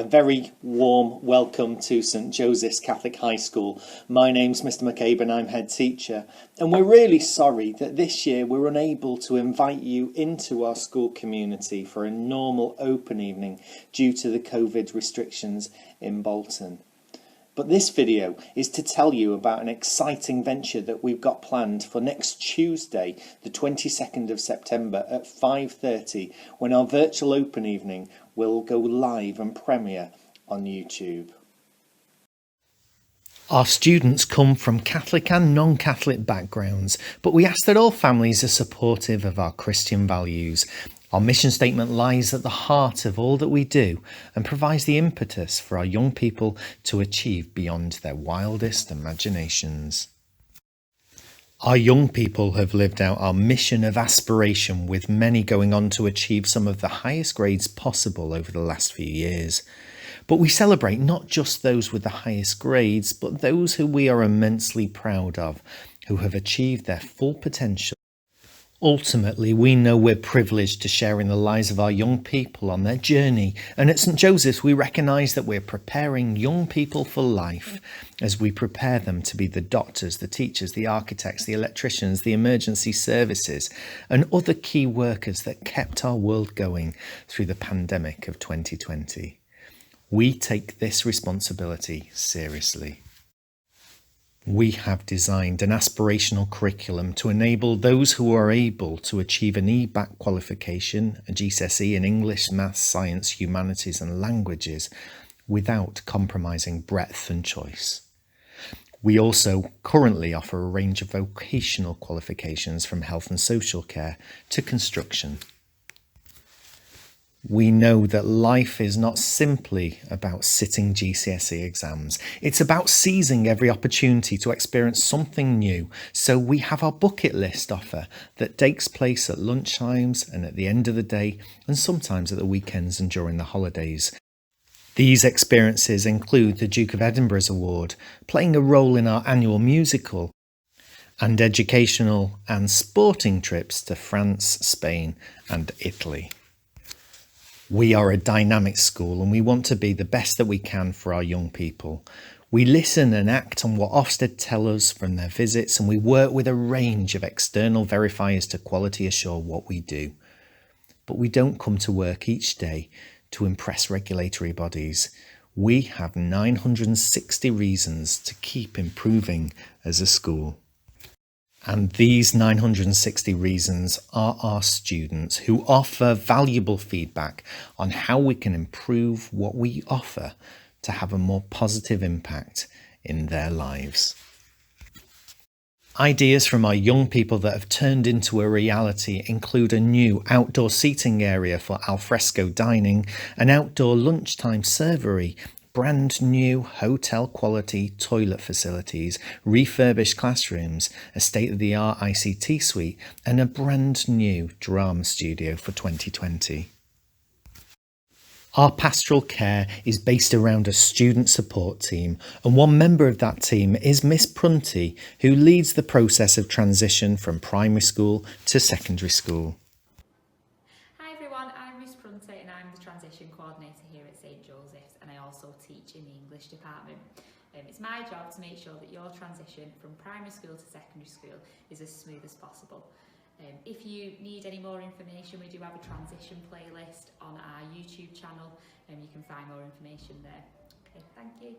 very warm welcome to St Joseph's Catholic High School. My name's Mr McCabe and I'm head teacher, and we're really sorry that this year we're unable to invite you into our school community for a normal open evening due to the COVID restrictions in Bolton. But this video is to tell you about an exciting venture that we've got planned for next Tuesday, the 22nd of September at 5:30, when our virtual open evening will go live and premiere on YouTube. Our students come from Catholic and non-Catholic backgrounds, but we ask that all families are supportive of our Christian values. Our mission statement lies at the heart of all that we do and provides the impetus for our young people to achieve beyond their wildest imaginations. Our young people have lived out our mission of aspiration, with many going on to achieve some of the highest grades possible over the last few years. But we celebrate not just those with the highest grades, but those who we are immensely proud of, who have achieved their full potential. Ultimately, we know we're privileged to share in the lives of our young people on their journey, and at St Joseph's we recognise that we're preparing young people for life as we prepare them to be the doctors, the teachers, the architects, the electricians, the emergency services and other key workers that kept our world going through the pandemic of 2020. We take this responsibility seriously. We have designed an aspirational curriculum to enable those who are able to achieve an EBAC qualification, a GCSE in English, Maths, Science, Humanities and Languages, without compromising breadth and choice. We also currently offer a range of vocational qualifications from health and social care to construction. We know that life is not simply about sitting GCSE exams. It's about seizing every opportunity to experience something new. So we have our bucket list offer that takes place at lunchtimes and at the end of the day, and sometimes at the weekends and during the holidays. These experiences include the Duke of Edinburgh's Award, playing a role in our annual musical, and educational and sporting trips to France, Spain and Italy. We are a dynamic school and we want to be the best that we can for our young people. We listen and act on what Ofsted tell us from their visits, and we work with a range of external verifiers to quality assure what we do. But we don't come to work each day to impress regulatory bodies. We have 960 reasons to keep improving as a school. And these 960 reasons are our students, who offer valuable feedback on how we can improve what we offer to have a more positive impact in their lives. Ideas from our young people that have turned into a reality include a new outdoor seating area for alfresco dining, an outdoor lunchtime servery, brand new hotel quality toilet facilities, refurbished classrooms, a state-of-the-art ICT suite and a brand new drama studio for 2020. Our pastoral care is based around a student support team, and one member of that team is Miss Prunty, who leads the process of transition from primary school to secondary school. Hi everyone, I'm Miss Prunty and I'm the transition coordinator here at St Joseph's, and I also teach in the English department. It's my job to make sure that your transition from primary school to secondary school is as smooth as possible. If you need any more information, we do have a transition playlist on our YouTube channel and you can find more information there. Okay, thank you.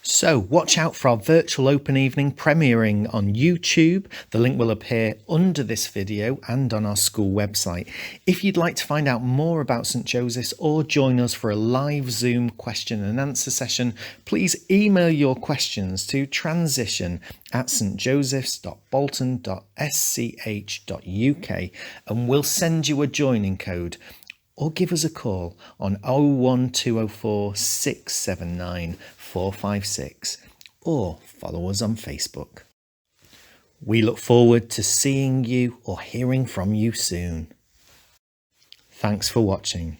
So watch out for our virtual open evening premiering on YouTube. The link will appear under this video and on our school website. If you'd like to find out more about St Joseph's or join us for a live Zoom question and answer session, please email your questions to transition@stjosephs.bolton.sch.uk and we'll send you a joining code, or give us a call on 01204 679 456 or follow us on Facebook. We look forward to seeing you or hearing from you soon. Thanks for watching.